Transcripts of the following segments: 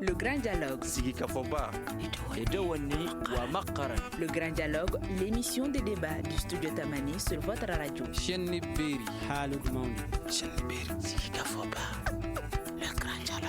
Le Grand Dialogue. Sigi Kafoba. Edouani wa Makaran. Le Grand Dialogue, l'émission de débat du studio Tamani sur votre radio. Chenni Beri. Halud Mauni. Chenni Beri. Sigi Kafoba. Le Grand Dialogue.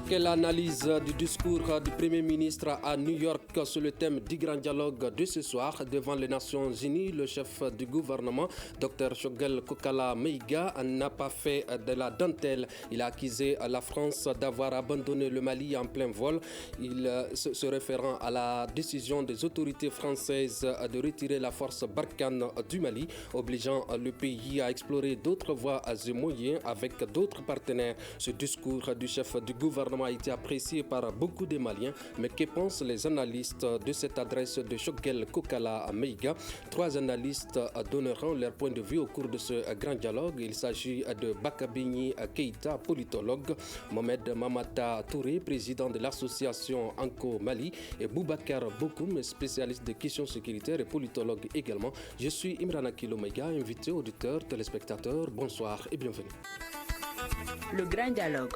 Quelle analyse du discours du Premier ministre à New York sur le thème du Grand Dialogue de ce soir devant les Nations Unies? Le chef du gouvernement, Dr Choguel Kokala Maïga, n'a pas fait de la dentelle. Il a accusé la France d'avoir abandonné le Mali en plein vol. Il se référant à la décision des autorités françaises de retirer la force Barkhane du Mali, obligeant le pays à explorer d'autres voies et moyens avec d'autres partenaires. Ce discours du chef du gouvernement a été apprécié par beaucoup de Maliens, mais que pensent les analystes de cette adresse de Choguel Kokala Maïga? Trois analystes donneront leur point de vue au cours de ce grand dialogue. Il s'agit de Bakabini Keïta, politologue, Mohamed Mamata Touré, président de l'association Anko Mali, et Boubacar Bokoum, spécialiste des questions sécuritaires et politologue également. Je suis Imran Akilo Maïga, invité auditeurs, téléspectateurs, bonsoir et bienvenue. Le Grand Dialogue.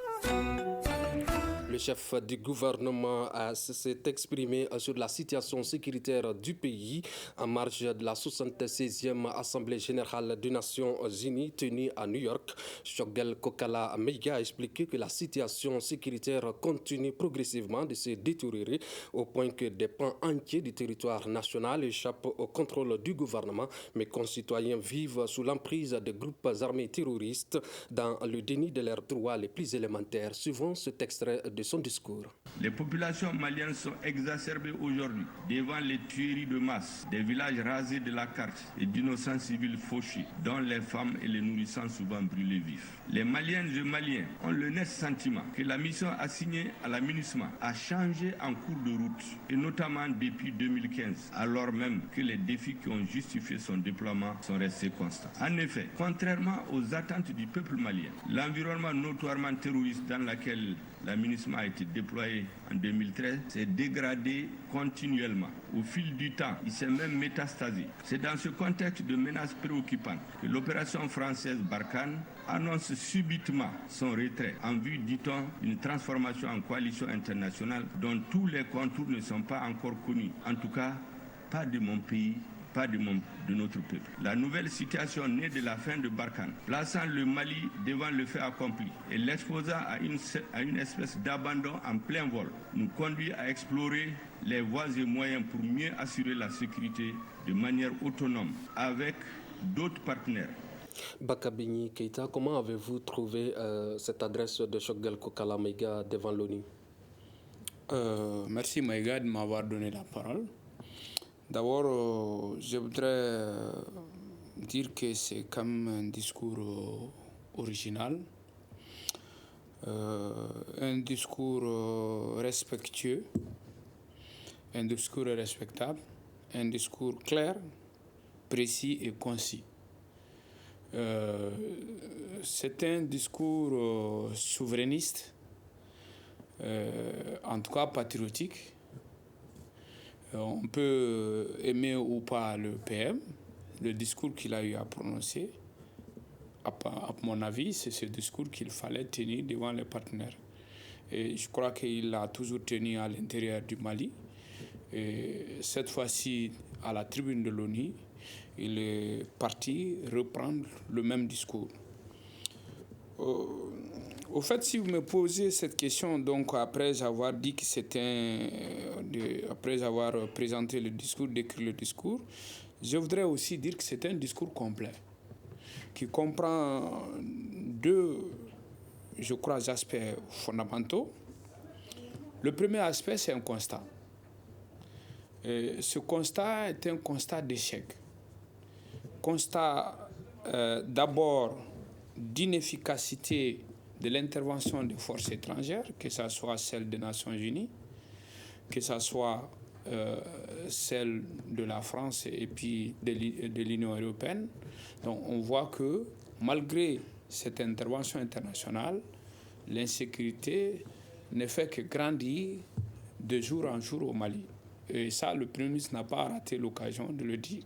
Le chef du gouvernement s'est exprimé sur la situation sécuritaire du pays en marge de la 76e Assemblée générale des Nations Unies tenue à New York. Choguel Kokala Maïga a expliqué que la situation sécuritaire continue progressivement de se détériorer au point que des pans entiers du territoire national échappent au contrôle du gouvernement. Mes concitoyens vivent sous l'emprise de groupes armés terroristes dans le déni de leurs droits les plus élémentaires. Suivant cet extrait de son discours. Les populations maliennes sont exacerbées aujourd'hui devant les tueries de masse, des villages rasés de la carte et d'innocents civils fauchés, dont les femmes et les nourrissants souvent brûlés vifs. Les Maliennes et Maliens ont le net sentiment que la mission assignée à la MINUSMA a changé en cours de route, et notamment depuis 2015, alors même que les défis qui ont justifié son déploiement sont restés constants. En effet, contrairement aux attentes du peuple malien, l'environnement notoirement terroriste dans lequel la MINUSMA a été déployée en 2013 s'est dégradé continuellement. Au fil du temps, il s'est même métastasé. C'est dans ce contexte de menaces préoccupantes que l'opération française Barkhane annonce subitement son retrait en vue, dit-on, d'une transformation en coalition internationale dont tous les contours ne sont pas encore connus. En tout cas, pas de mon pays, pas de notre peuple. La nouvelle situation née de la fin de Barkhane, plaçant le Mali devant le fait accompli et l'exposant à une espèce d'abandon en plein vol, nous conduit à explorer les voies et moyens pour mieux assurer la sécurité de manière autonome avec d'autres partenaires. Bakabini Keïta, comment avez-vous trouvé cette adresse de Choguel Kokala Maïga devant l'ONU? Merci Maïga de m'avoir donné la parole. D'abord, je voudrais dire que c'est comme un discours original, un discours respectueux, un discours respectable, un discours clair, précis et concis. C'est un discours souverainiste, en tout cas patriotique. On peut aimer ou pas le PM, le discours qu'il a eu à prononcer. À mon avis, c'est ce discours qu'il fallait tenir devant les partenaires. Et je crois qu'il l'a toujours tenu à l'intérieur du Mali. Et cette fois-ci, à la tribune de l'ONU, il est parti reprendre le même discours. Au fait, si vous me posez cette question, donc après avoir dit que après avoir présenté le discours, décrit le discours, je voudrais aussi dire que c'est un discours complet, qui comprend deux, je crois, aspects fondamentaux. Le premier aspect, c'est un constat. Et ce constat est un constat d'échec. Constat d'abord d'inefficacité de l'intervention des forces étrangères, que ce soit celle des Nations Unies, que ce soit celle de la France et puis de l'Union européenne. Donc on voit que malgré cette intervention internationale, l'insécurité ne fait que grandir de jour en jour au Mali. Et ça, le Premier ministre n'a pas raté l'occasion de le dire.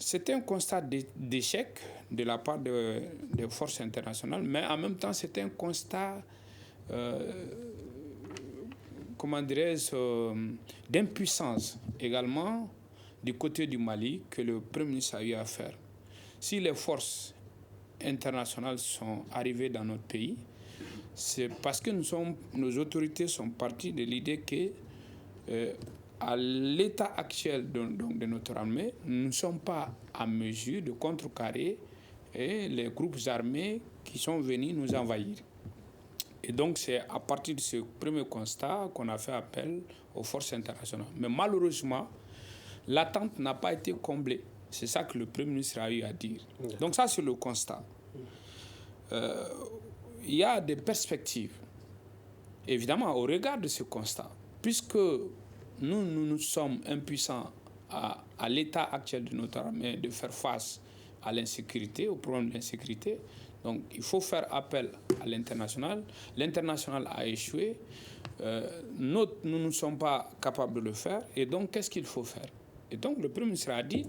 c'était un constat d'échec de la part des forces internationales, mais en même temps, c'était un constat, comment dirais-je, d'impuissance également du côté du Mali que le Premier ministre a eu à faire. Si les forces internationales sont arrivées dans notre pays, c'est parce que nos autorités sont parties de l'idée que à l'état actuel de notre armée, nous ne sommes pas à mesure de contrecarrer les groupes armés qui sont venus nous envahir. Et donc c'est à partir de ce premier constat qu'on a fait appel aux forces internationales. Mais malheureusement, l'attente n'a pas été comblée. C'est ça que le Premier ministre a eu à dire. Donc ça, c'est le constat. Il y a des perspectives, évidemment, au regard de ce constat, puisque nous sommes impuissants à l'état actuel de notre armée de faire face à l'insécurité, au problème de l'insécurité. Donc il faut faire appel à l'international. L'international a échoué. Nous ne sommes pas capables de le faire. Et donc, qu'est-ce qu'il faut faire? Et donc, le Premier ministre a dit,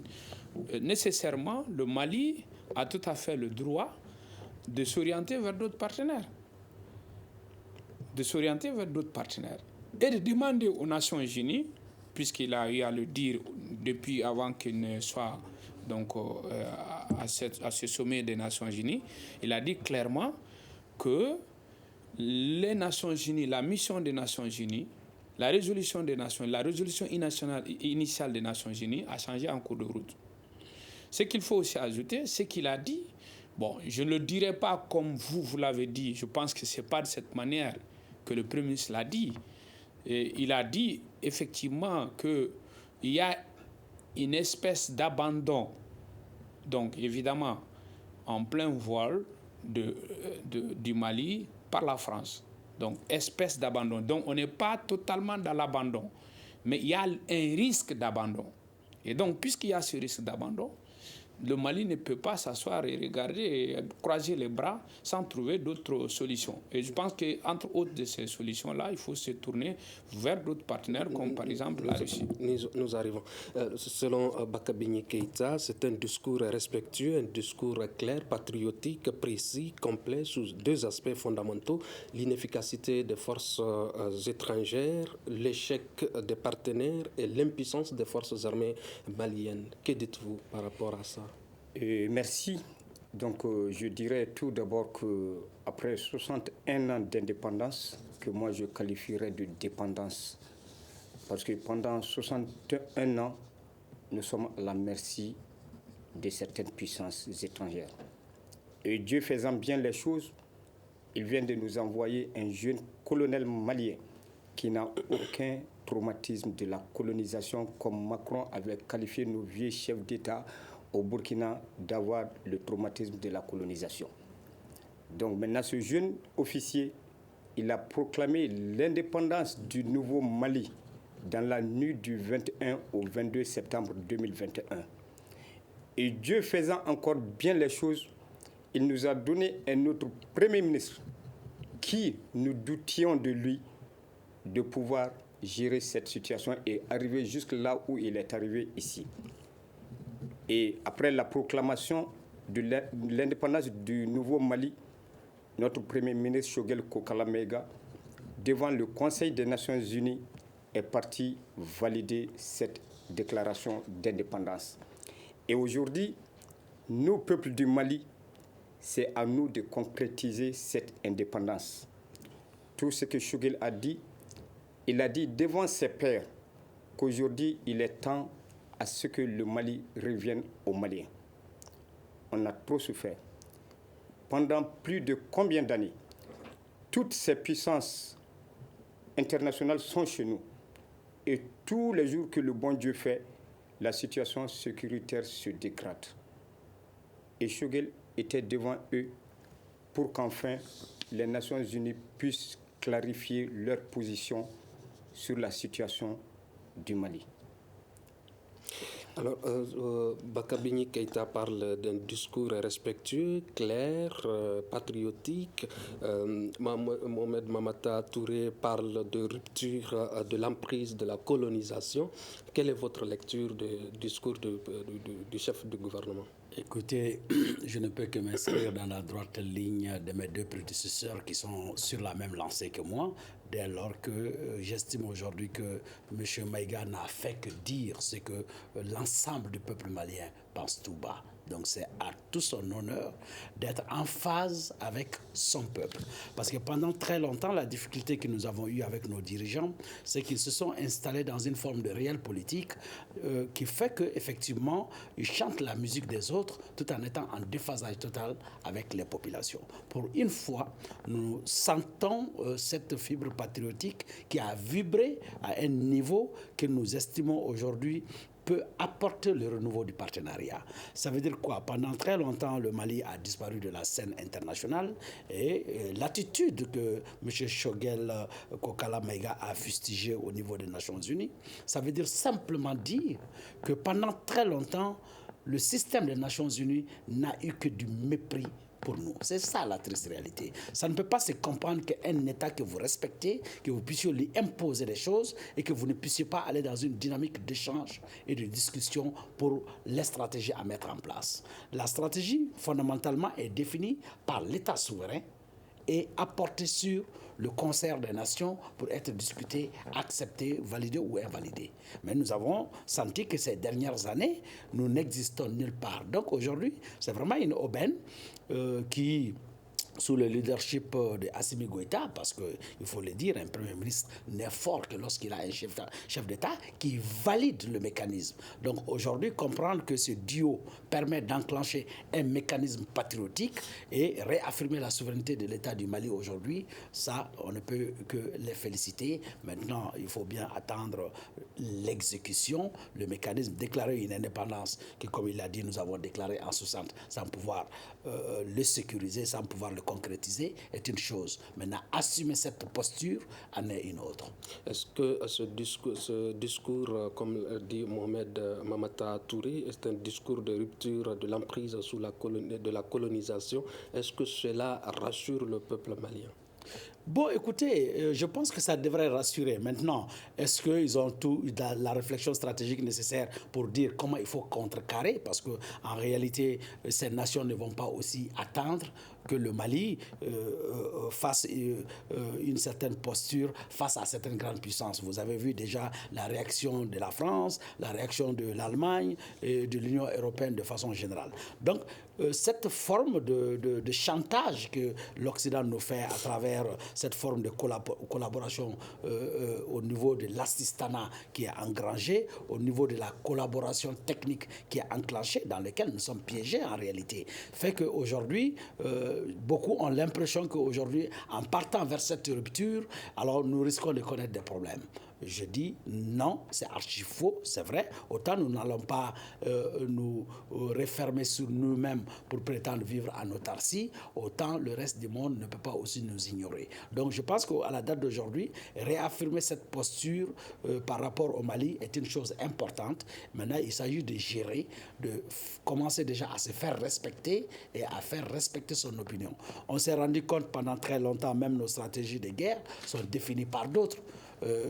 nécessairement, le Mali a tout à fait le droit de s'orienter vers d'autres partenaires. Et de demander aux Nations Unies, puisqu'il a eu à le dire depuis avant qu'il ne soit donc, à ce sommet des Nations Unies, il a dit clairement que les Nations Unies, la mission des Nations Unies, la résolution initiale des Nations Unies a changé en cours de route. Ce qu'il faut aussi ajouter, c'est qu'il a dit, bon, je ne le dirai pas comme vous l'avez dit, je pense que ce n'est pas de cette manière que le Premier ministre l'a dit. Et il a dit effectivement qu'il y a une espèce d'abandon, donc évidemment en plein vol du Mali par la France. Donc espèce d'abandon. Donc on n'est pas totalement dans l'abandon, mais il y a un risque d'abandon. Et donc puisqu'il y a ce risque d'abandon, le Mali ne peut pas s'asseoir et regarder et croiser les bras sans trouver d'autres solutions. Et je pense qu'entre autres de ces solutions-là, il faut se tourner vers d'autres partenaires, comme par exemple la Russie. Nous arrivons. Selon Bakabini Keïta, c'est un discours respectueux, un discours clair, patriotique, précis, complet, sous deux aspects fondamentaux: l'inefficacité des forces étrangères, l'échec des partenaires et l'impuissance des forces armées maliennes. Que dites-vous par rapport à ça? Merci. Donc, je dirais tout d'abord qu'après 61 ans d'indépendance, que moi je qualifierais de dépendance, parce que pendant 61 ans, nous sommes à la merci de certaines puissances étrangères. Et Dieu faisant bien les choses, il vient de nous envoyer un jeune colonel malien qui n'a aucun traumatisme de la colonisation, comme Macron avait qualifié nos vieux chefs d'État au Burkina d'avoir le traumatisme de la colonisation. Donc maintenant, ce jeune officier, il a proclamé l'indépendance du nouveau Mali dans la nuit du 21 au 22 septembre 2021. Et Dieu faisant encore bien les choses, il nous a donné un autre Premier ministre qui, nous doutions de lui, de pouvoir gérer cette situation et arriver jusque là où il est arrivé ici. Et après la proclamation de l'indépendance du nouveau Mali, notre Premier ministre Choguel Kokalamega, devant le Conseil des Nations Unies, est parti valider cette déclaration d'indépendance. Et aujourd'hui, nous, peuple du Mali, c'est à nous de concrétiser cette indépendance. Tout ce que Choguel a dit, il a dit devant ses pairs qu'aujourd'hui, il est temps à ce que le Mali revienne aux Maliens. On a trop souffert. Pendant plus de combien d'années? Toutes ces puissances internationales sont chez nous. Et tous les jours que le bon Dieu fait, la situation sécuritaire se dégrade. Et Choguel était devant eux pour qu'enfin les Nations Unies puissent clarifier leur position sur la situation du Mali. Alors, Bakabini Keïta parle d'un discours respectueux, clair, patriotique. Mohamed Mamata Touré parle de rupture de l'emprise de la colonisation. Quelle est votre lecture du discours du chef du gouvernement? Écoutez, je ne peux que m'inscrire dans la droite ligne de mes deux prédécesseurs qui sont sur la même lancée que moi, dès lors que j'estime aujourd'hui que M. Maïga n'a fait que dire ce que l'ensemble du peuple malien pense tout bas. Donc c'est à tout son honneur d'être en phase avec son peuple. Parce que pendant très longtemps, la difficulté que nous avons eue avec nos dirigeants, c'est qu'ils se sont installés dans une forme de réelle politique qui fait qu'effectivement, ils chantent la musique des autres tout en étant en déphasage total avec les populations. Pour une fois, nous sentons cette fibre patriotique qui a vibré à un niveau que nous estimons aujourd'hui peut apporter le renouveau du partenariat. Ça veut dire quoi? Pendant très longtemps, le Mali a disparu de la scène internationale et l'attitude que M. Choguel Kokala Maïga a fustigée au niveau des Nations Unies, ça veut dire simplement dire que pendant très longtemps, le système des Nations Unies n'a eu que du mépris pour nous. C'est ça la triste réalité. Ça ne peut pas se comprendre qu'un État que vous respectez, que vous puissiez lui imposer des choses et que vous ne puissiez pas aller dans une dynamique d'échange et de discussion pour les stratégies à mettre en place. La stratégie, fondamentalement, est définie par l'État souverain et apportée sur le concert des nations pour être discuté, accepté, validé ou invalidé. Mais nous avons senti que ces dernières années, nous n'existons nulle part. Donc aujourd'hui, c'est vraiment une aubaine qui, sous le leadership de Assimi Goïta, parce qu'il faut le dire, un Premier ministre n'est fort que lorsqu'il a un chef d'État qui valide le mécanisme. Donc aujourd'hui, comprendre que ce duo permet d'enclencher un mécanisme patriotique et réaffirmer la souveraineté de l'État du Mali aujourd'hui, ça, on ne peut que les féliciter. Maintenant, il faut bien attendre l'exécution, le mécanisme, déclarer une indépendance que, comme il l'a dit, nous avons déclaré en 60 sans pouvoir le sécuriser, sans pouvoir le concrétiser, est une chose. Maintenant, assumer cette posture en est une autre. Est-ce que ce discours, comme dit Mohamed Mamata Touré, est un discours de rupture de l'emprise de la colonisation? Est-ce que cela rassure le peuple malien? Bon, écoutez, je pense que ça devrait rassurer. Maintenant, est-ce qu'ils ont tout la réflexion stratégique nécessaire pour dire comment il faut contrecarrer? Parce qu'en réalité, ces nations ne vont pas aussi attendre que le Mali fasse une certaine posture face à certaines grandes puissances. Vous avez vu déjà la réaction de la France, la réaction de l'Allemagne et de l'Union européenne de façon générale. Donc, cette forme de chantage que l'Occident nous fait à travers cette forme de collaboration au niveau de l'assistanat qui est engrangé, au niveau de la collaboration technique qui est enclenchée, dans laquelle nous sommes piégés en réalité, fait qu'aujourd'hui, beaucoup ont l'impression qu'aujourd'hui, en partant vers cette rupture, alors nous risquons de connaître des problèmes. Je dis non, c'est archi faux, c'est vrai. Autant nous n'allons pas nous refermer sur nous-mêmes pour prétendre vivre en autarcie, autant le reste du monde ne peut pas aussi nous ignorer. Donc je pense qu'à la date d'aujourd'hui, réaffirmer cette posture par rapport au Mali est une chose importante. Maintenant, il s'agit de gérer, de commencer déjà à se faire respecter et à faire respecter son opinion. On s'est rendu compte pendant très longtemps, même nos stratégies de guerre sont définies par d'autres.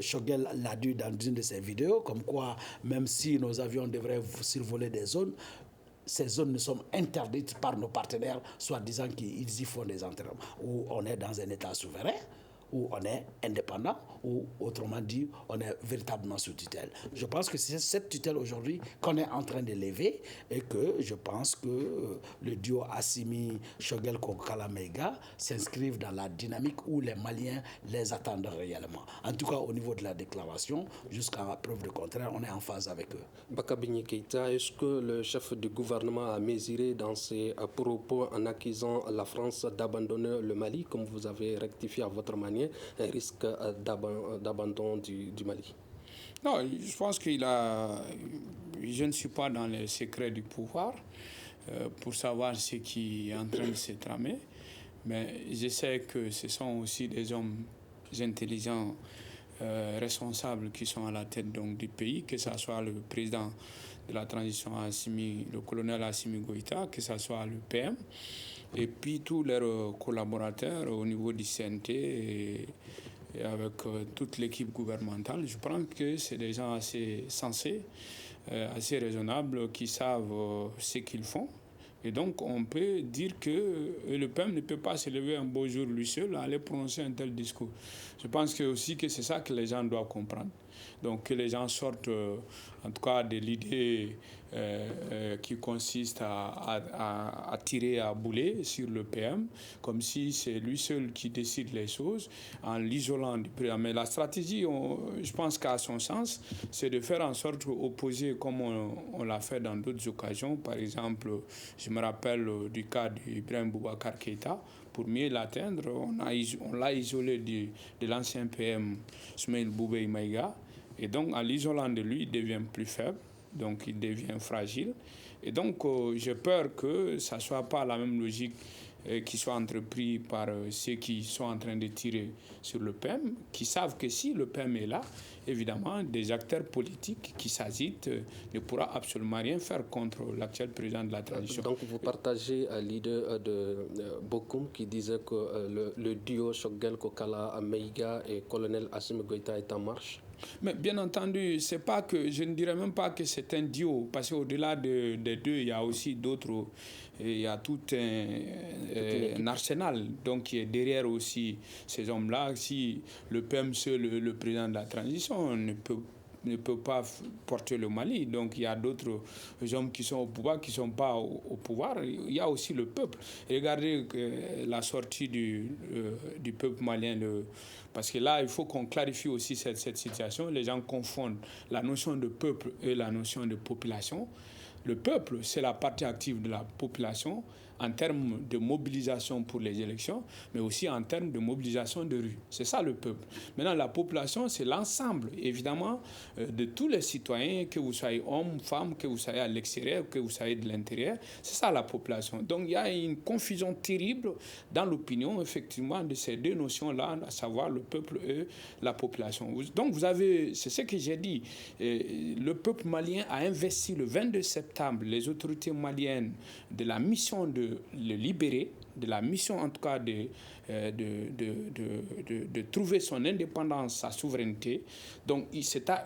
Choguel l'a dit dans une de ses vidéos, comme quoi même si nos avions devraient survoler des zones, ces zones ne sont interdites par nos partenaires, soit disant qu'ils y font des entraînements. Ou on est dans un État souverain, où on est indépendant, ou autrement dit, on est véritablement sous tutelle. Je pense que c'est cette tutelle aujourd'hui qu'on est en train de lever et que je pense que le duo Assimi Choguel Kokala Maïga s'inscrivent dans la dynamique où les Maliens les attendent réellement. En tout cas, au niveau de la déclaration, jusqu'à preuve de contraire, on est en phase avec eux. Bakabini Keïta, est-ce que le chef du gouvernement a mesuré dans ses propos en accusant la France d'abandonner le Mali, comme vous avez rectifié à votre manière, un risque d'abandon du Mali? Non, je pense qu'il a... Je ne suis pas dans les secrets du pouvoir pour savoir ce qui est en train de se tramer, mais je sais que ce sont aussi des hommes intelligents, responsables qui sont à la tête donc, du pays, que ce soit le président de la transition le colonel Assimi Goïta, que ce soit le PM, et puis tous leurs collaborateurs au niveau du CNT et avec toute l'équipe gouvernementale. Je pense que c'est des gens assez sensés, assez raisonnables, qui savent ce qu'ils font. Et donc, on peut dire que le PM ne peut pas se lever un beau jour lui seul à aller prononcer un tel discours. Je pense aussi que c'est ça que les gens doivent comprendre. Donc, que les gens sortent, en tout cas, de l'idée qui consiste à tirer à boulet sur le PM, comme si c'est lui seul qui décide les choses, en l'isolant du PM. Mais la stratégie, je pense qu'à son sens, c'est de faire en sorte d'opposer, comme on l'a fait dans d'autres occasions. Par exemple, je me rappelle du cas d'Ibrahim Boubacar Keïta. Pour mieux l'atteindre, on l'a isolé de l'ancien PM Soumaïl Boubèye Maïga. Et donc, en l'isolant de lui, il devient plus faible, donc il devient fragile. Et donc, j'ai peur que ça ne soit pas la même logique qui soit entreprise par ceux qui sont en train de tirer sur le PM, qui savent que si le PM est là, évidemment, des acteurs politiques qui s'agitent ne pourront absolument rien faire contre l'actuel président de la transition. Donc, vous partagez l'idée de Bokoum qui disait que le duo Choguel Kokala Maïga et colonel Assimi Goïta est en marche? Mais bien entendu, c'est pas que, je ne dirais même pas que c'est un duo, parce qu'au-delà des deux, il y a aussi d'autres, il y a tout un arsenal donc, qui est derrière aussi ces hommes-là. Si le PM seul, le président de la transition, ne peut pas porter le Mali. Donc il y a d'autres hommes qui sont au pouvoir, qui ne sont pas au pouvoir. Il y a aussi le peuple. Regardez la sortie du peuple malien, parce que là, il faut qu'on clarifie aussi cette situation. Les gens confondent la notion de peuple et la notion de population. Le peuple, c'est la partie active de la population en termes de mobilisation pour les élections, mais aussi en termes de mobilisation de rue. C'est ça le peuple. Maintenant, la population, c'est l'ensemble, évidemment, de tous les citoyens, que vous soyez homme, femme, que vous soyez à l'extérieur, que vous soyez de l'intérieur. C'est ça la population. Donc, il y a une confusion terrible dans l'opinion, effectivement, de ces deux notions-là, à savoir le peuple et la population. Donc, vous avez, c'est ce que j'ai dit, le peuple malien a investi le 22 septembre les autorités maliennes de la mission de le libérer, de la mission en tout cas de trouver son indépendance, sa souveraineté. Donc c'est à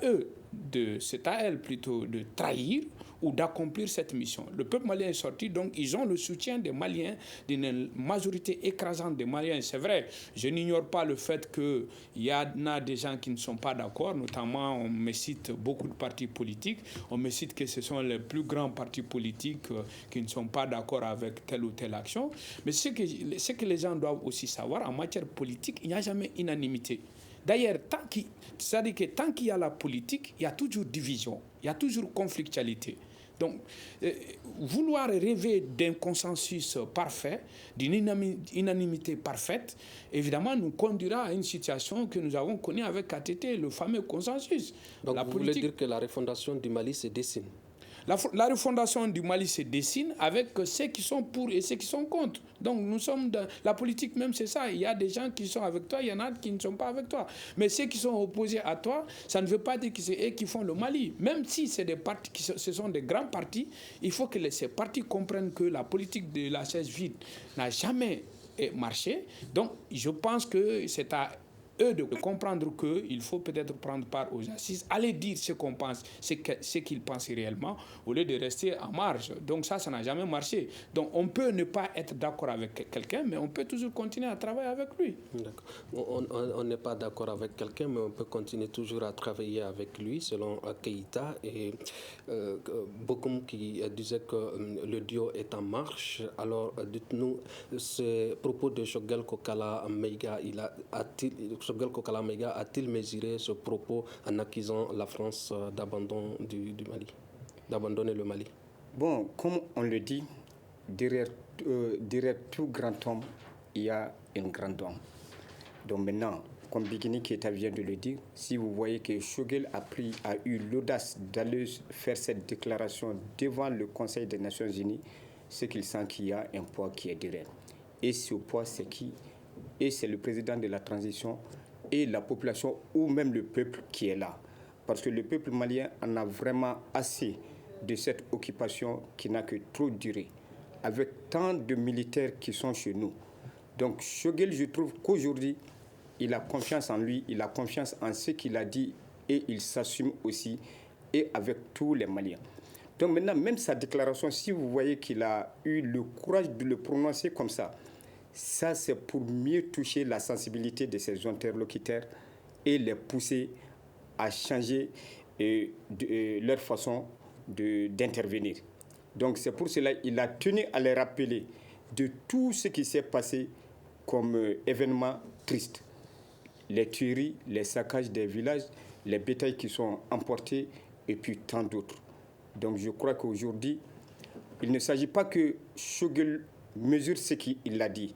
elle plutôt de trahir ou d'accomplir cette mission. Le peuple malien est sorti, donc ils ont le soutien des Maliens, d'une majorité écrasante des Maliens. C'est vrai, je n'ignore pas le fait qu'il y en a des gens qui ne sont pas d'accord, notamment on me cite beaucoup de partis politiques, on me cite que ce sont les plus grands partis politiques qui ne sont pas d'accord avec telle ou telle action. Mais ce que les gens doivent aussi savoir, en matière politique, il n'y a jamais unanimité. D'ailleurs, c'est-à-dire que tant qu'il y a la politique, il y a toujours division, il y a toujours conflictualité. Donc, vouloir rêver d'un consensus parfait, d'une unanimité parfaite, évidemment, nous conduira à une situation que nous avons connue avec KTT, le fameux consensus. Donc, vous voulez dire que la refondation du Mali se dessine? La refondation du Mali se dessine avec ceux qui sont pour et ceux qui sont contre. Donc nous sommes dans la politique même, c'est ça. Il y a des gens qui sont avec toi, il y en a qui ne sont pas avec toi. Mais ceux qui sont opposés à toi, ça ne veut pas dire que c'est eux qui font le Mali. Même si c'est des partis ce sont des grands partis, il faut que ces partis comprennent que la politique de la chaise vide n'a jamais marché. Donc je pense que c'est à eux de comprendre qu'il faut peut-être prendre part aux assises, aller dire ce qu'on pense, ce qu'ils pensent réellement, au lieu de rester en marge. Donc ça n'a jamais marché. Donc on peut ne pas être d'accord avec quelqu'un, mais on peut toujours continuer à travailler avec lui. D'accord. On n'est pas d'accord avec quelqu'un, mais on peut continuer toujours à travailler avec lui, selon Keïta. Et Bokoum qui disait que le duo est en marche. Alors dites-nous, ce propos de Choguel Kokala Maïga, Choguel Kokala Maïga a-t-il mesuré ce propos en accusant la France d'abandon du Mali, d'abandonner le Mali? Bon, comme on le dit, derrière tout grand homme, il y a une grande homme. Donc maintenant, comme Bikini Keïta vient de le dire, si vous voyez que Choguel a eu l'audace d'aller faire cette déclaration devant le Conseil des Nations Unies, c'est qu'il sent qu'il y a un poids qui est derrière. Et ce poids, c'est qui? Et c'est le président de la transition et la population ou même le peuple qui est là. Parce que le peuple malien en a vraiment assez de cette occupation qui n'a que trop duré, avec tant de militaires qui sont chez nous. Donc Choguel, je trouve qu'aujourd'hui, il a confiance en lui, il a confiance en ce qu'il a dit et il s'assume aussi, et avec tous les Maliens. Donc maintenant, même sa déclaration, si vous voyez qu'il a eu le courage de le prononcer comme ça c'est pour mieux toucher la sensibilité de ses interlocuteurs et les pousser à changer leur façon d'intervenir. Donc c'est pour cela qu'il a tenu à les rappeler de tout ce qui s'est passé comme événement triste. Les tueries, les saccages des villages, les bétails qui sont emportés et puis tant d'autres. Donc je crois qu'aujourd'hui, il ne s'agit pas que Choguel mesure ce qu'il a dit.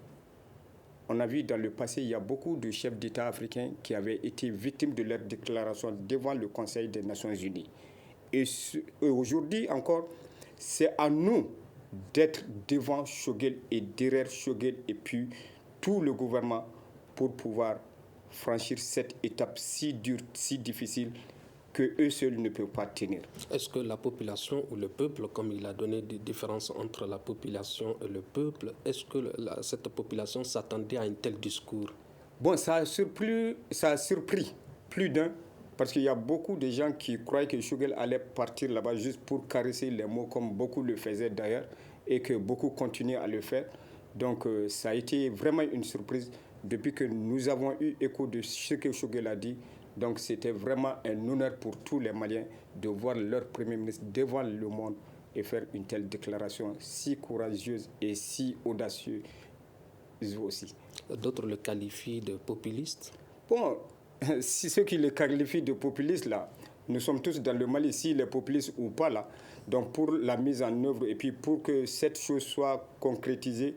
On a vu dans le passé, il y a beaucoup de chefs d'État africains qui avaient été victimes de leur déclaration devant le Conseil des Nations Unies. Et aujourd'hui encore, c'est à nous d'être devant Choguel et derrière Choguel et puis tout le gouvernement pour pouvoir franchir cette étape si dure, si difficile que eux seuls ne peuvent pas tenir. Est-ce que la population ou le peuple, comme il a donné des différences entre la population et le peuple, est-ce que cette population s'attendait à un tel discours? Bon, ça a surpris plus d'un, parce qu'il y a beaucoup de gens qui croyaient que Choguel allait partir là-bas juste pour caresser les mots, comme beaucoup le faisaient d'ailleurs, et que beaucoup continuent à le faire. Donc ça a été vraiment une surprise depuis que nous avons eu écho de ce que Choguel a dit. Donc c'était vraiment un honneur pour tous les Maliens de voir leur Premier ministre devant le monde et faire une telle déclaration si courageuse et si audacieuse aussi. D'autres le qualifient de populiste. Bon, si ceux qui le qualifient de populiste, là, nous sommes tous dans le Mali, s'il est populiste ou pas là. Donc pour la mise en œuvre et puis pour que cette chose soit concrétisée,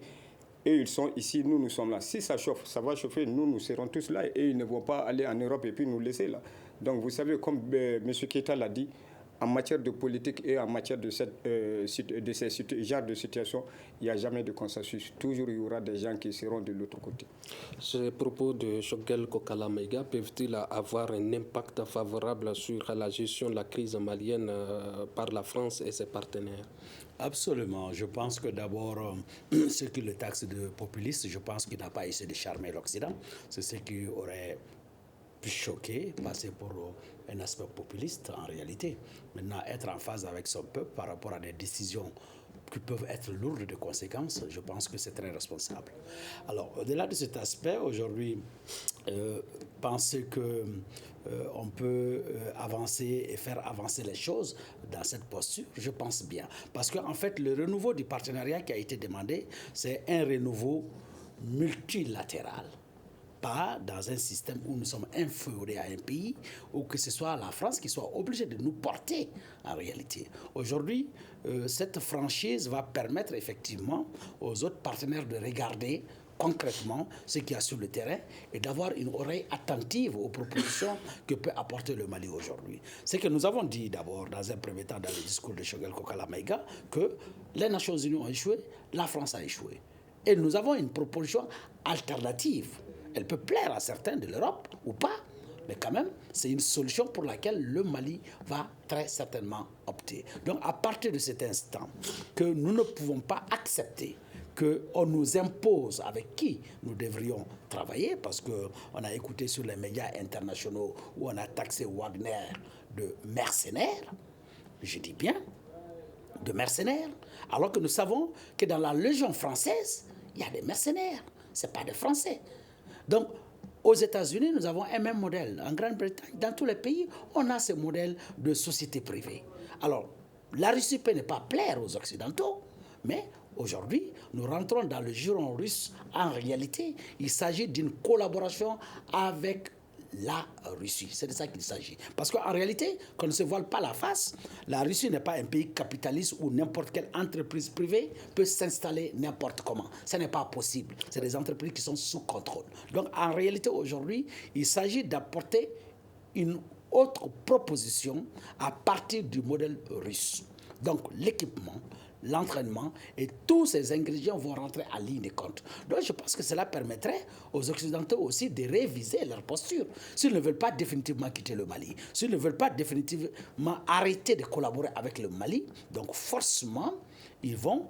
et ils sont ici, nous sommes là. Si ça chauffe, ça va chauffer, nous serons tous là et ils ne vont pas aller en Europe et puis nous laisser là. Donc vous savez, comme M. Keïta l'a dit, en matière de politique et en matière de ce genre de situation, il n'y a jamais de consensus. Toujours il y aura des gens qui seront de l'autre côté. Ces propos de Choguel Kokala Maïga peuvent-ils avoir un impact favorable sur la gestion de la crise malienne par la France et ses partenaires? Absolument. Je pense que d'abord, ce qui le taxe de populiste, je pense qu'il n'a pas essayé de charmer l'Occident. C'est ce qui aurait pu choquer, passer pour un aspect populiste en réalité. Maintenant, être en phase avec son peuple par rapport à des décisions qui peuvent être lourdes de conséquences, je pense que c'est très responsable. Alors, au-delà de cet aspect, aujourd'hui, penser que on peut avancer et faire avancer les choses dans cette posture, je pense bien. Parce qu'en fait, le renouveau du partenariat qui a été demandé, c'est un renouveau multilatéral. Pas dans un système où nous sommes inféodés à un pays, ou que ce soit la France qui soit obligée de nous porter en réalité. Aujourd'hui, cette franchise va permettre effectivement aux autres partenaires de regarder concrètement ce qu'il y a sur le terrain et d'avoir une oreille attentive aux propositions que peut apporter le Mali aujourd'hui. C'est que nous avons dit d'abord, dans un premier temps, dans le discours de Choguel Kokala Maïga, que les Nations Unies ont échoué, la France a échoué. Et nous avons une proposition alternative. Elle peut plaire à certains de l'Europe ou pas, mais quand même, c'est une solution pour laquelle le Mali va très certainement opter. Donc, à partir de cet instant, que nous ne pouvons pas accepter qu'on nous impose avec qui nous devrions travailler, parce qu'on a écouté sur les médias internationaux où on a taxé Wagner de mercenaires, je dis bien, de mercenaires, alors que nous savons que dans la Légion française, il y a des mercenaires, ce n'est pas des Français. Donc, aux États-Unis, nous avons un même modèle. En Grande-Bretagne, dans tous les pays, on a ce modèle de société privée. Alors, la Russie peut ne pas plaire aux Occidentaux, mais aujourd'hui, nous rentrons dans le giron russe. En réalité, il s'agit d'une collaboration avec la Russie. C'est de ça qu'il s'agit. Parce qu'en réalité, qu'on ne se voile pas la face, la Russie n'est pas un pays capitaliste où n'importe quelle entreprise privée peut s'installer n'importe comment. Ce n'est pas possible. C'est des entreprises qui sont sous contrôle. Donc, en réalité, aujourd'hui, il s'agit d'apporter une autre proposition à partir du modèle russe. Donc, l'équipement, l'entraînement, et tous ces ingrédients vont rentrer en ligne de compte. Donc je pense que cela permettrait aux Occidentaux aussi de réviser leur posture. S'ils ne veulent pas définitivement quitter le Mali, s'ils ne veulent pas définitivement arrêter de collaborer avec le Mali, donc forcément, ils vont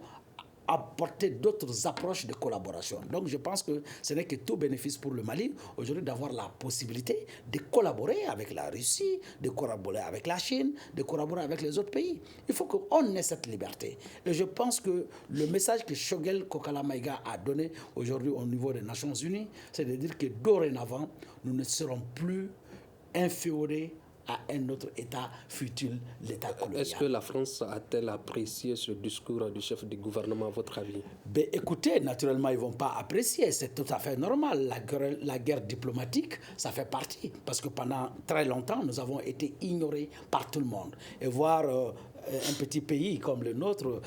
apporter d'autres approches de collaboration. Donc je pense que ce n'est que tout bénéfice pour le Mali aujourd'hui d'avoir la possibilité de collaborer avec la Russie, de collaborer avec la Chine, de collaborer avec les autres pays. Il faut qu'on ait cette liberté. Et je pense que le message que Choguel Kokala Maïga a donné aujourd'hui au niveau des Nations Unies, c'est de dire que dorénavant, nous ne serons plus inféodés à un autre État, fut-il l'État colonial. Est-ce que la France a-t-elle apprécié ce discours du chef du gouvernement, à votre avis? Ben, écoutez, naturellement, ils ne vont pas apprécier. C'est tout à fait normal. La guerre diplomatique, ça fait partie. Parce que pendant très longtemps, nous avons été ignorés par tout le monde. Et voir un petit pays comme le nôtre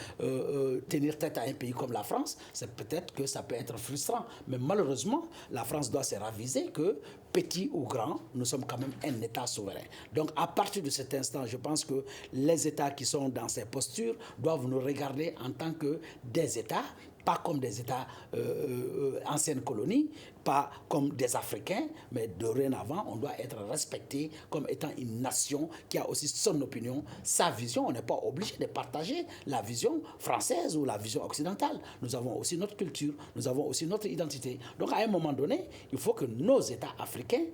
tenir tête à un pays comme la France, c'est peut-être que ça peut être frustrant. Mais malheureusement, la France doit se raviser que, petit ou grand, nous sommes quand même un État souverain. Donc, à partir de cet instant, je pense que les États qui sont dans ces postures doivent nous regarder en tant que des États, pas comme des États anciennes colonies, pas comme des Africains, mais dorénavant, on doit être respecté comme étant une nation qui a aussi son opinion, sa vision. On n'est pas obligé de partager la vision française ou la vision occidentale. Nous avons aussi notre culture, nous avons aussi notre identité. Donc, à un moment donné, il faut que nos États africains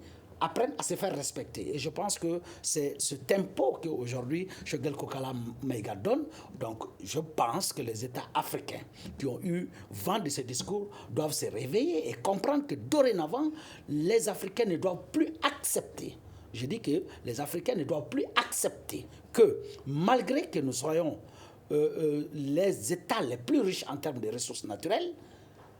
apprennent à se faire respecter. Et je pense que c'est ce tempo qu'aujourd'hui Choguel Kokala Maïga donne. Donc je pense que les États africains qui ont eu vent de ce discours doivent se réveiller et comprendre que dorénavant, les Africains ne doivent plus accepter. Je dis que les Africains ne doivent plus accepter que malgré que nous soyons les États les plus riches en termes de ressources naturelles,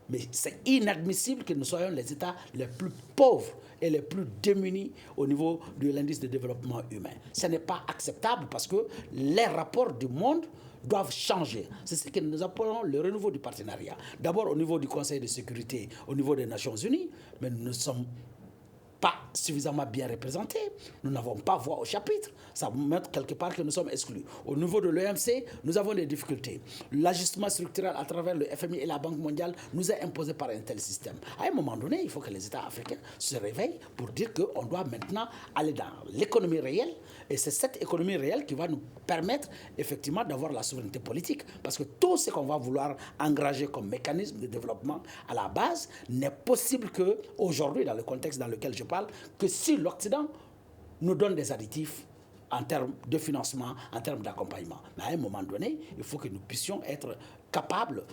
mais c'est inadmissible que nous soyons les États les plus pauvres et les plus démunis au niveau de l'indice de développement humain. Ce n'est pas acceptable parce que les rapports du monde doivent changer. C'est ce que nous appelons le renouveau du partenariat. D'abord au niveau du Conseil de sécurité, au niveau des Nations Unies, mais nous ne sommes pas suffisamment bien représentés. Nous n'avons pas voix au chapitre. Ça montre quelque part que nous sommes exclus. Au niveau de l'OMC, nous avons des difficultés. L'ajustement structurel à travers le FMI et la Banque mondiale nous est imposé par un tel système. À un moment donné, il faut que les États africains se réveillent pour dire qu'on doit maintenant aller dans l'économie réelle. Et c'est cette économie réelle qui va nous permettre effectivement d'avoir la souveraineté politique. Parce que tout ce qu'on va vouloir engager comme mécanisme de développement à la base n'est possible qu'aujourd'hui, dans le contexte dans lequel je parle, que si l'Occident nous donne des additifs en termes de financement, en termes d'accompagnement. Mais à un moment donné, il faut que nous puissions être capables,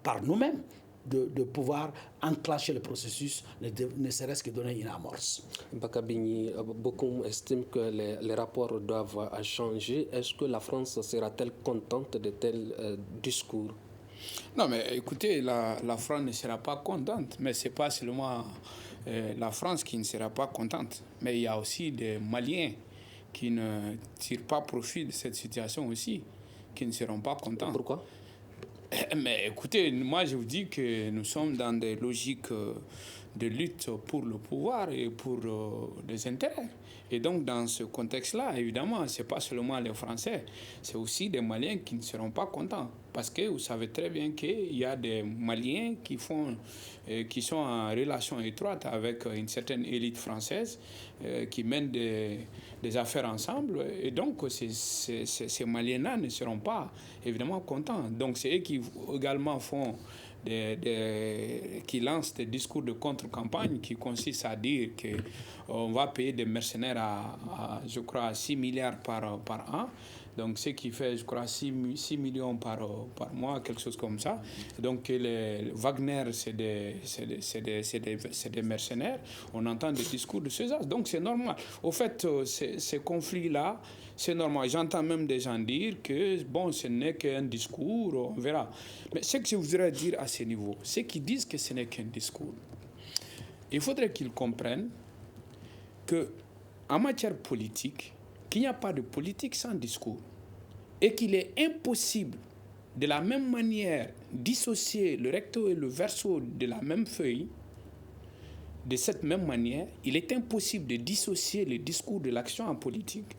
par nous-mêmes, de pouvoir enclencher le processus, ne serait-ce que donner une amorce. Bakabini, beaucoup estiment que les rapports doivent changer. Est-ce que la France sera-t-elle contente de tels discours? Non, mais écoutez, la France ne sera pas contente, mais ce n'est pas seulement la France qui ne sera pas contente, mais il y a aussi des Maliens qui ne tirent pas profit de cette situation aussi, qui ne seront pas contents. Pourquoi? Mais écoutez, moi je vous dis que nous sommes dans des logiques de lutte pour le pouvoir et pour les intérêts. Et donc dans ce contexte-là, évidemment, ce n'est pas seulement les Français, c'est aussi des Maliens qui ne seront pas contents. Parce que vous savez très bien qu'il y a des Maliens qui sont en relation étroite avec une certaine élite française qui mènent des affaires ensemble. Et donc ces Maliens-là ne seront pas évidemment contents. Donc c'est eux qui également font qui lancent des discours de contre-campagne qui consistent à dire qu'on va payer des mercenaires à je crois, 6 milliards par an. Donc, ce qui fait, je crois, 6 millions par mois, quelque chose comme ça. Donc, les Wagner, c'est des mercenaires. On entend des discours de ce genre. Donc, c'est normal. Au fait, ces conflits-là, c'est normal. J'entends même des gens dire que, bon, ce n'est qu'un discours, on verra. Mais ce que je voudrais dire à ce niveau, ceux qui disent que ce n'est qu'un discours, il faudrait qu'ils comprennent qu'en matière politique, qu'il n'y a pas de politique sans discours et qu'il est impossible de la même manière dissocier le recto et le verso de la même feuille. De cette même manière, il est impossible de dissocier le discours de l'action en politique.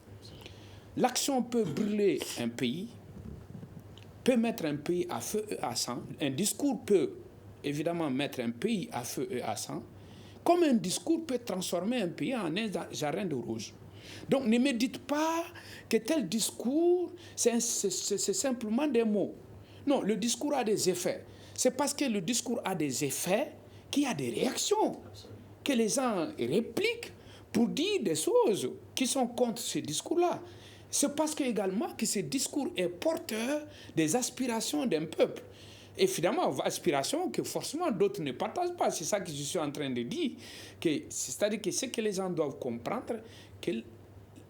L'action peut brûler un pays peut mettre un pays à feu et à sang. Un discours peut évidemment mettre un pays à feu et à sang, comme un discours peut transformer un pays en un jardin de roses. Donc ne me dites pas que tel discours, c'est simplement des mots. Non, le discours a des effets. C'est parce que le discours a des effets qu'il y a des réactions, que les gens répliquent pour dire des choses qui sont contre ce discours-là. C'est parce que également que ce discours est porteur des aspirations d'un peuple. Et finalement, aspirations que forcément d'autres ne partagent pas. C'est ça que je suis en train de dire. C'est-à-dire que ce que les gens doivent comprendre, que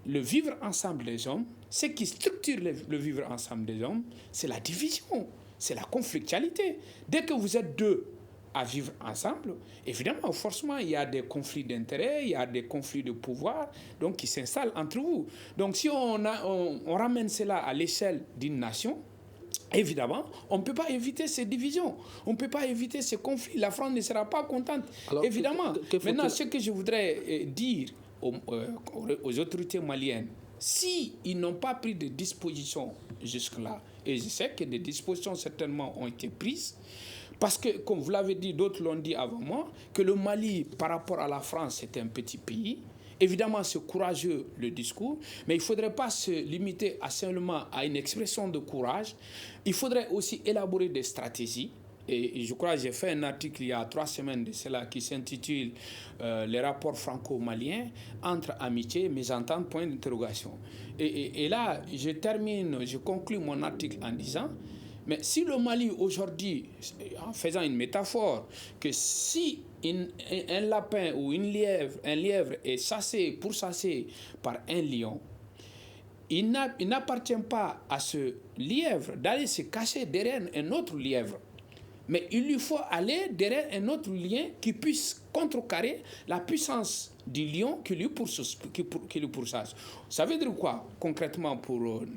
le vivre ensemble des hommes, ce qui structure le vivre ensemble des hommes, c'est la division, c'est la conflictualité. Dès que vous êtes deux à vivre ensemble, évidemment, forcément, il y a des conflits d'intérêts, il y a des conflits de pouvoir, donc qui s'installent entre vous. Donc si on ramène cela à l'échelle d'une nation, évidemment, on ne peut pas éviter ces divisions, on ne peut pas éviter ces conflits. La France ne sera pas contente, alors, évidemment. Maintenant, ce que je voudrais dire aux autorités maliennes, s'ils n'ont pas pris de dispositions jusque-là, et je sais que des dispositions certainement ont été prises, parce que, comme vous l'avez dit, d'autres l'ont dit avant moi, que le Mali, par rapport à la France, c'est un petit pays. Évidemment, c'est courageux le discours, mais il ne faudrait pas se limiter seulement à une expression de courage. Il faudrait aussi élaborer des stratégies. Et je crois que j'ai fait un article il y a 3 semaines de cela qui s'intitule Les rapports franco-maliens entre amitié et mésentente, point d'interrogation. Et là, je conclue mon article en disant, mais si le Mali aujourd'hui, en faisant une métaphore, que si un lapin ou un lièvre est pourchassé par un lion, il n'appartient pas à ce lièvre d'aller se cacher derrière un autre lièvre. Mais il lui faut aller derrière un autre lion qui puisse contrecarrer la puissance du lion qui lui pourchasse. Ça veut dire quoi concrètement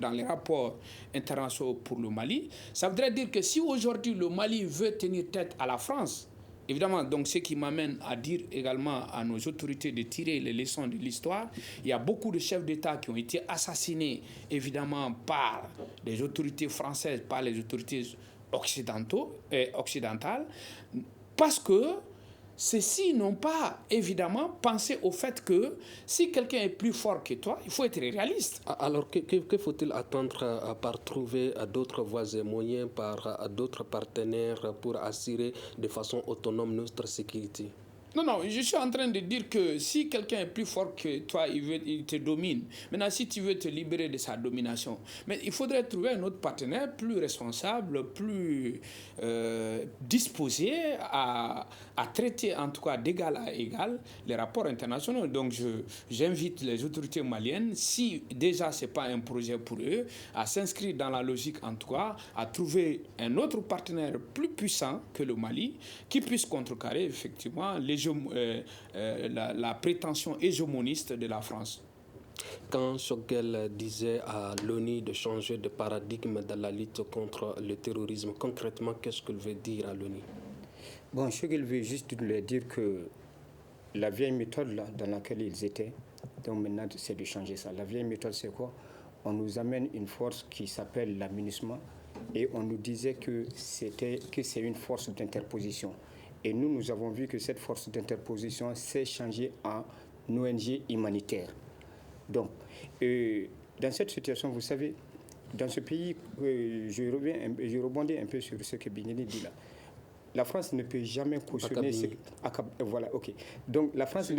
dans les rapports internationaux pour le Mali? Ça voudrait dire que si aujourd'hui le Mali veut tenir tête à la France, évidemment, donc ce qui m'amène à dire également à nos autorités de tirer les leçons de l'histoire, il y a beaucoup de chefs d'État qui ont été assassinés, évidemment, par les autorités françaises, par les autorités occidentales, parce que ceux-ci n'ont pas, évidemment, pensé au fait que si quelqu'un est plus fort que toi, il faut être réaliste. Alors, que faut-il attendre par trouver d'autres voies et moyens, par d'autres partenaires pour assurer de façon autonome notre sécurité? Non, je suis en train de dire que si quelqu'un est plus fort que toi, il te domine. Maintenant, si tu veux te libérer de sa domination, mais il faudrait trouver un autre partenaire plus responsable, plus disposé à traiter, en tout cas d'égal à égal, les rapports internationaux. Donc, j'invite les autorités maliennes, si déjà ce n'est pas un projet pour eux, à s'inscrire dans la logique, en tout cas, à trouver un autre partenaire plus puissant que le Mali, qui puisse contrecarrer, effectivement, la prétention hégémoniste de la France. Quand Choguel disait à l'ONU de changer de paradigme dans la lutte contre le terrorisme, concrètement, qu'est-ce qu'il veut dire à l'ONU? Bon, Choguel veut juste leur dire que la vieille méthode là, dans laquelle ils étaient, donc maintenant c'est de changer ça. La vieille méthode, c'est quoi? On nous amène une force qui s'appelle la MINUSMA et on nous disait que c'est une force d'interposition. Et nous avons vu que cette force d'interposition s'est changée en ONG humanitaire. Donc, dans cette situation, vous savez, dans ce pays, je rebondis un peu sur ce que Bignani dit là. La France ne peut jamais cautionner... Voilà, ok. Donc, la France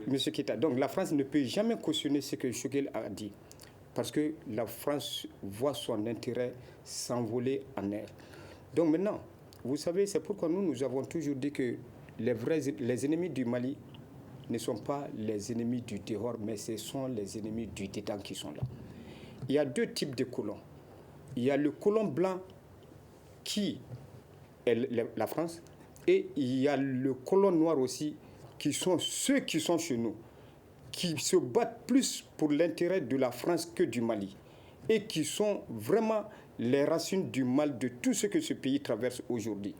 Monsieur Keita, donc la France ne peut jamais cautionner ce que Choguel a dit. Parce que la France voit son intérêt s'envoler en air. Donc maintenant, vous savez, c'est pourquoi nous avons toujours dit que les ennemis du Mali ne sont pas les ennemis du dehors, mais ce sont les ennemis du dedans qui sont là. Il y a 2 types de colons. Il y a le colon blanc qui est la France, et il y a le colon noir aussi, qui sont ceux qui sont chez nous, qui se battent plus pour l'intérêt de la France que du Mali, et qui sont vraiment les racines du mal de tout ce que ce pays traverse aujourd'hui.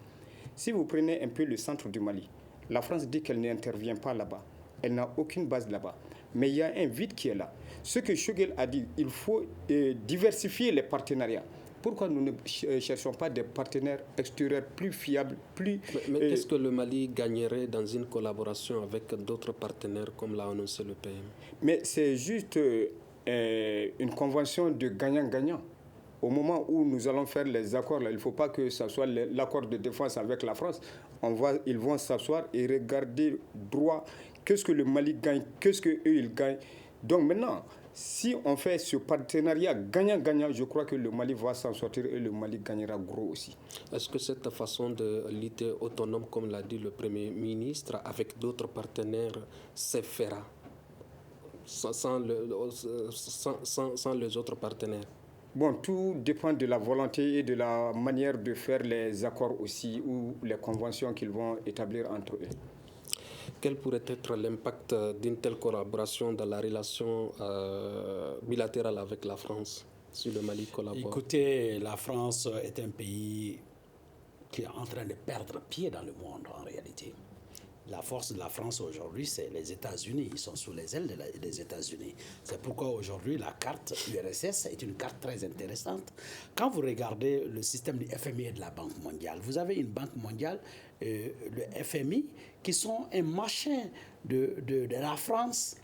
Si vous prenez un peu le centre du Mali, la France dit qu'elle n'intervient pas là-bas. Elle n'a aucune base là-bas. Mais il y a un vide qui est là. Ce que Choguel a dit, il faut diversifier les partenariats. Pourquoi nous ne cherchons pas des partenaires extérieurs plus fiables, plus... Mais qu'est-ce que le Mali gagnerait dans une collaboration avec d'autres partenaires, comme l'a annoncé le PM? Mais c'est juste une convention de gagnant-gagnant. Au moment où nous allons faire les accords, là, il ne faut pas que ce soit l'accord de défense avec la France. Ils vont s'asseoir et regarder droit qu'est-ce que le Mali gagne, qu'est-ce qu'eux ils gagnent. Donc maintenant, si on fait ce partenariat gagnant-gagnant, je crois que le Mali va s'en sortir et le Mali gagnera gros aussi. Est-ce que cette façon de lutter autonome, comme l'a dit le Premier ministre, avec d'autres partenaires, se fera sans les autres partenaires? Bon, tout dépend de la volonté et de la manière de faire les accords aussi ou les conventions qu'ils vont établir entre eux. Quel pourrait être l'impact d'une telle collaboration dans la relation bilatérale avec la France si le Mali collabore? Écoutez, la France est un pays qui est en train de perdre pied dans le monde en réalité. La force de la France aujourd'hui, c'est les États-Unis. Ils sont sous les ailes des États-Unis. C'est pourquoi aujourd'hui, la carte URSS est une carte très intéressante. Quand vous regardez le système du FMI et de la Banque mondiale, vous avez une Banque mondiale, le FMI, qui sont un machin de la France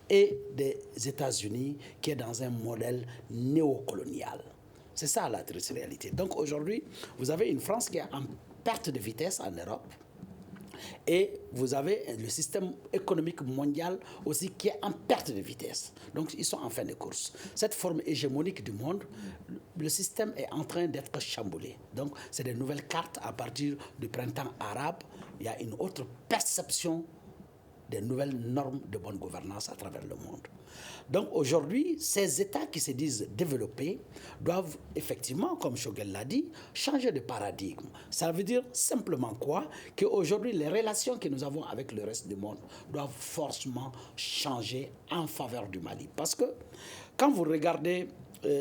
et des États-Unis, qui est dans un modèle néocolonial. C'est ça la triste réalité. Donc aujourd'hui, vous avez une France qui est en perte de vitesse en Europe. Et vous avez le système économique mondial aussi qui est en perte de vitesse. Donc, ils sont en fin de course. Cette forme hégémonique du monde, le système est en train d'être chamboulé. Donc, c'est des nouvelles cartes à partir du printemps arabe. Il y a une autre perception des nouvelles normes de bonne gouvernance à travers le monde. Donc aujourd'hui, ces États qui se disent développés doivent effectivement, comme Choguel l'a dit, changer de paradigme. Ça veut dire simplement quoi? Qu'aujourd'hui, les relations que nous avons avec le reste du monde doivent forcément changer en faveur du Mali. Parce que quand vous regardez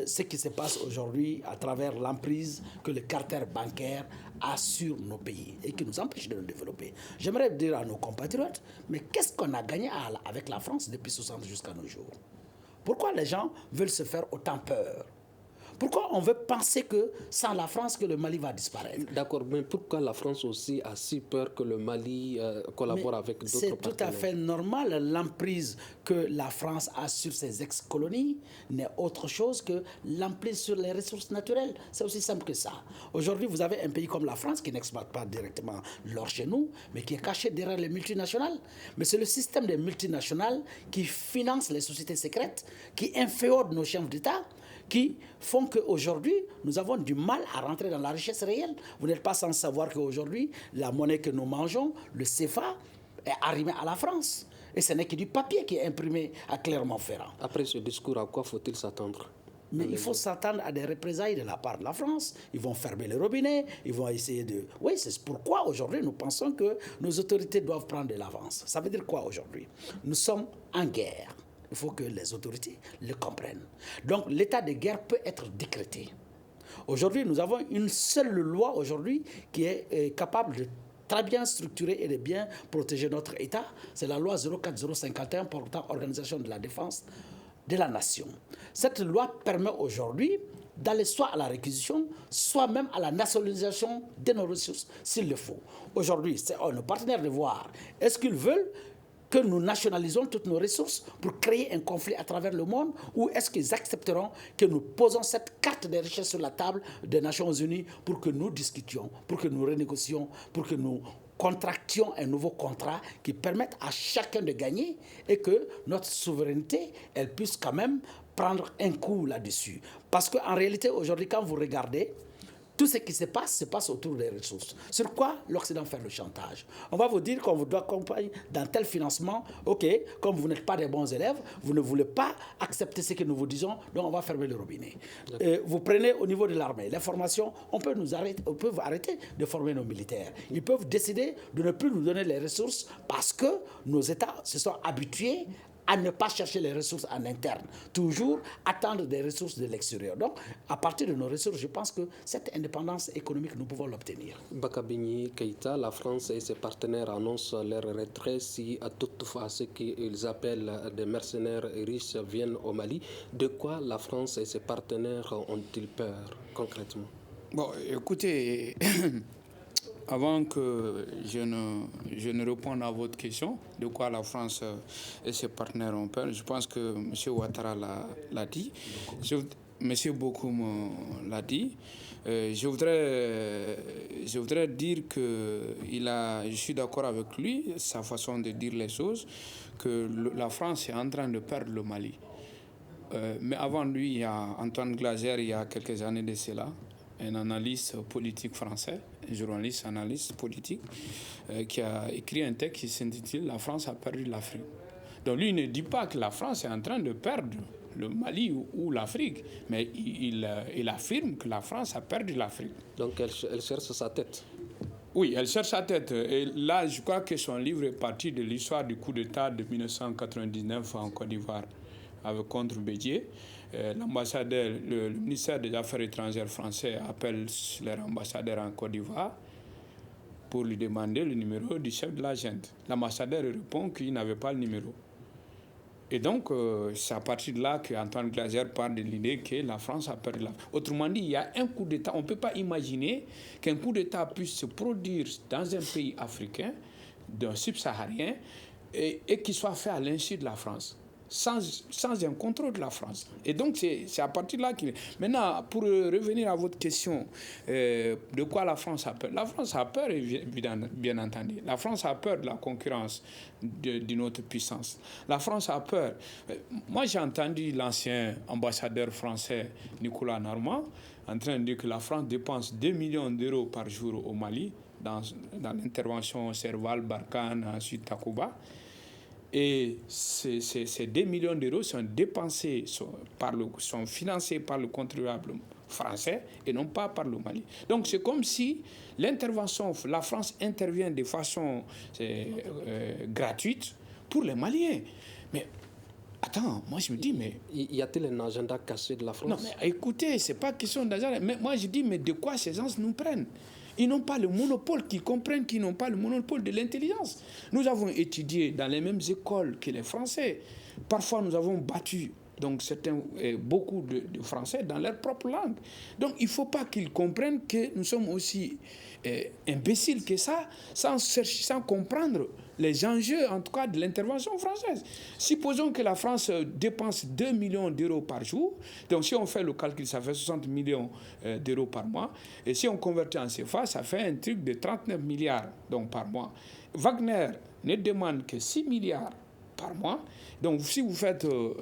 ce qui se passe aujourd'hui à travers l'emprise que le carter bancaire a sur nos pays et qui nous empêche de nous développer. J'aimerais dire à nos compatriotes, mais qu'est-ce qu'on a gagné avec la France depuis 60 jusqu'à nos jours? Pourquoi les gens veulent se faire autant peur? Pourquoi on veut penser que sans la France, que le Mali va disparaître? D'accord, mais pourquoi la France aussi a si peur que le Mali collabore avec d'autres partenaires? C'est tout à fait normal. L'emprise que la France a sur ses ex-colonies n'est autre chose que l'emprise sur les ressources naturelles. C'est aussi simple que ça. Aujourd'hui, vous avez un pays comme la France qui n'exploite pas directement l'or chez nous, mais qui est caché derrière les multinationales. Mais c'est le système des multinationales qui finance les sociétés secrètes, qui inféodent nos chefs d'État, qui font qu'aujourd'hui, nous avons du mal à rentrer dans la richesse réelle. Vous n'êtes pas sans savoir qu'aujourd'hui, la monnaie que nous mangeons, le CFA, est arrimé à la France. Et ce n'est que du papier qui est imprimé à Clermont-Ferrand. Après ce discours, à quoi faut-il s'attendre? Mais il faut s'attendre à des représailles de la part de la France. Ils vont fermer les robinets, ils vont essayer de... Oui, c'est pourquoi aujourd'hui nous pensons que nos autorités doivent prendre de l'avance. Ça veut dire quoi aujourd'hui? Nous sommes en guerre. Il faut que les autorités le comprennent. Donc l'état de guerre peut être décrété. Aujourd'hui, nous avons une seule loi aujourd'hui qui est capable de très bien structurer et de bien protéger notre État. C'est la loi 04051 portant organisation de la défense de la nation. Cette loi permet aujourd'hui d'aller soit à la réquisition, soit même à la nationalisation de nos ressources, s'il le faut. Aujourd'hui, c'est à nos partenaires de voir, est-ce qu'ils veulent que nous nationalisons toutes nos ressources pour créer un conflit à travers le monde, ou est-ce qu'ils accepteront que nous posons cette carte des richesses sur la table des Nations Unies pour que nous discutions, pour que nous renégocions, pour que nous contractions un nouveau contrat qui permette à chacun de gagner et que notre souveraineté, elle puisse quand même prendre un coup là-dessus. Parce qu'en réalité, aujourd'hui, quand vous regardez, tout ce qui se passe autour des ressources. Sur quoi l'Occident fait le chantage? On va vous dire qu'on vous doit accompagner dans tel financement. OK, comme vous n'êtes pas des bons élèves, vous ne voulez pas accepter ce que nous vous disons, donc on va fermer le robinet. Vous prenez au niveau de l'armée, les formations, on peut arrêter de former nos militaires. Ils peuvent décider de ne plus nous donner les ressources parce que nos États se sont habitués à ne pas chercher les ressources en interne, toujours attendre des ressources de l'extérieur. Donc, à partir de nos ressources, je pense que cette indépendance économique, nous pouvons l'obtenir. Bakabini Keïta, la France et ses partenaires annoncent leur retrait si toutefois ce qu'ils appellent des mercenaires riches viennent au Mali. De quoi la France et ses partenaires ont-ils peur concrètement? Bon, écoutez, avant que je ne réponde à votre question, de quoi la France et ses partenaires ont peur, je pense que M. Ouattara l'a dit. M. Bokoum l'a dit. Je voudrais dire que je suis d'accord avec lui, sa façon de dire les choses, que la France est en train de perdre le Mali. Mais avant lui, il y a Antoine Glaser, il y a quelques années de cela, un analyste politique français, un journaliste analyste politique, qui a écrit un texte qui s'intitule « La France a perdu l'Afrique ». Donc lui, il ne dit pas que la France est en train de perdre le Mali ou l'Afrique, mais il affirme que la France a perdu l'Afrique. Donc elle cherche sa tête. Oui, elle cherche sa tête. Et là, je crois que son livre est parti de l'histoire du coup d'État de 1999 en Côte d'Ivoire contre Bédié. L'ambassadeur, le ministère des Affaires étrangères français appelle leur ambassadeur en Côte d'Ivoire pour lui demander le numéro du chef de la junte. L'ambassadeur répond qu'il n'avait pas le numéro. Et donc, c'est à partir de là qu'Antoine Glaser parle de l'idée que la France a perdu l'Afrique. Autrement dit, il y a un coup d'État. On ne peut pas imaginer qu'un coup d'État puisse se produire dans un pays africain, d'un subsaharien, et qu'il soit fait à l'insu de la France. Sans un contrôle de la France. Et donc, c'est à partir de là qu'il... Maintenant, pour revenir à votre question, de quoi la France a peur? La France a peur, bien entendu. La France a peur de la concurrence d'une autre puissance. La France a peur. Moi, j'ai entendu l'ancien ambassadeur français, Nicolas Normand, en train de dire que la France dépense 2 millions d'euros par jour au Mali, dans l'intervention Serval, Barkhane, ensuite Takuba. Et ces 2 millions d'euros sont dépensés, sont financés par le contribuable français et non pas par le Mali. Donc c'est comme si l'intervention, la France intervient de façon gratuite pour les Maliens. Mais attends, moi je me dis, mais... Y a-t-il un agenda caché de la France? Non, mais écoutez, c'est pas question d'agenda. Mais moi je dis, mais de quoi ces gens nous prennent? Ils n'ont pas le monopole, qu'ils comprennent qu'ils n'ont pas le monopole de l'intelligence. Nous avons étudié dans les mêmes écoles que les Français. Parfois, nous avons battu beaucoup de Français dans leur propre langue. Donc, il ne faut pas qu'ils comprennent que nous sommes aussi imbéciles que ça, sans comprendre les enjeux, en tout cas, de l'intervention française. Supposons que la France dépense 2 millions d'euros par jour. Donc, si on fait le calcul, ça fait 60 millions d'euros par mois. Et si on convertit en CFA, ça fait un truc de 39 milliards donc, par mois. Wagner ne demande que 6 milliards par mois. Donc, si vous faites tout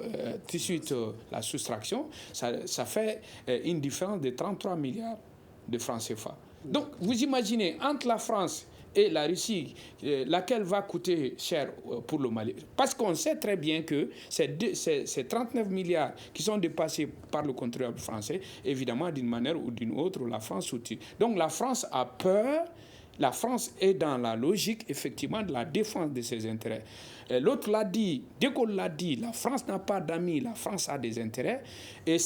de suite la soustraction, ça fait une différence de 33 milliards de francs CFA. Donc, vous imaginez, entre la France et la Russie, laquelle va coûter cher pour le Mali. Parce qu'on sait très bien que ces 39 milliards qui sont dépassés par le contribuable français, évidemment, d'une manière ou d'une autre, la France soutient. Donc, la France a peur. La France est dans la logique, effectivement, de la défense de ses intérêts. L'autre l'a dit, De Gaulle l'a dit, la France n'a pas d'amis, la France a des intérêts. Et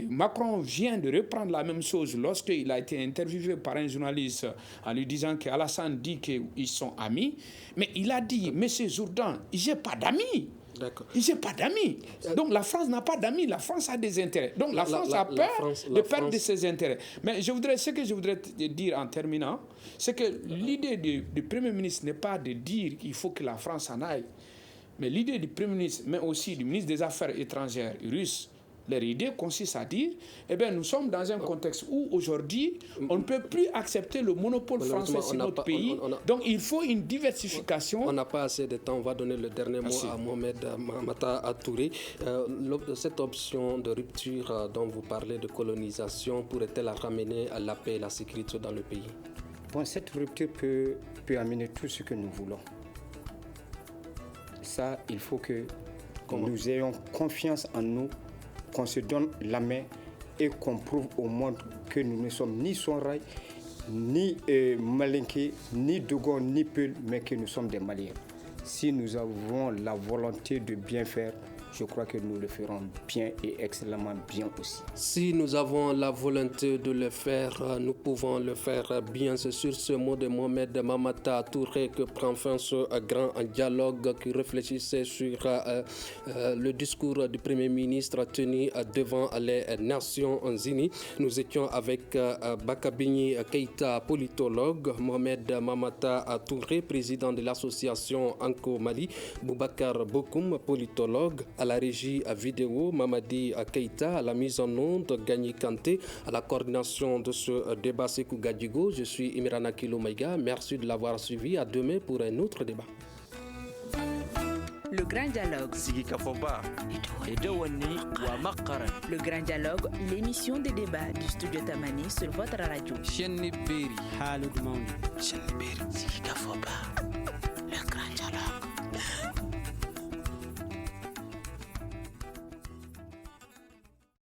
Macron vient de reprendre la même chose lorsqu'il a été interviewé par un journaliste en lui disant qu'Alassane dit qu'ils sont amis. Mais il a dit, Monsieur Jourdan, j'ai pas d'amis. Il n'y a pas d'amis. Donc la France n'a pas d'amis, la France a des intérêts. Donc la France a peur de perdre ses intérêts. Mais ce que je voudrais dire en terminant, c'est que l'idée du Premier ministre n'est pas de dire qu'il faut que la France s'en aille. Mais l'idée du Premier ministre, mais aussi du ministre des Affaires étrangères russe, leur idée consiste à dire, nous sommes dans un contexte où aujourd'hui, on ne peut plus accepter le monopole français sur notre pays. Donc il faut une diversification. On n'a pas assez de temps. On va donner le dernier mot à Mohamed Mata Touré. Cette option de rupture dont vous parlez de colonisation pourrait-elle ramener à la paix et la sécurité dans le pays? Bon, cette rupture peut amener tout ce que nous voulons. Ça, il faut que nous ayons confiance en nous, qu'on se donne la main et qu'on prouve au monde que nous ne sommes ni Sonrai, ni Malinké, ni Dogon, ni Peul, mais que nous sommes des Maliens. Si nous avons la volonté de bien faire, je crois que nous le ferons bien et excellemment bien aussi. Si nous avons la volonté de le faire, nous pouvons le faire bien. C'est sur ce mot de Mohamed Mamata Touré que prend fin ce grand dialogue qui réfléchissait sur le discours du Premier ministre tenu devant les Nations Unies. Nous étions avec Bakabini Keïta, politologue, Mohamed Mamata Touré, président de l'association Anko Mali, Boubacar Bokoum, politologue, à la régie vidéo, Mamadi Keïta, à la mise en onde, Gagné Kanté, à la coordination de ce débat, Sekou Gadjigo. Je suis Imirana Kilomaïga. Merci de l'avoir suivi. À demain pour un autre débat. Le grand dialogue. Le grand dialogue, l'émission des débats du studio Tamani sur votre radio.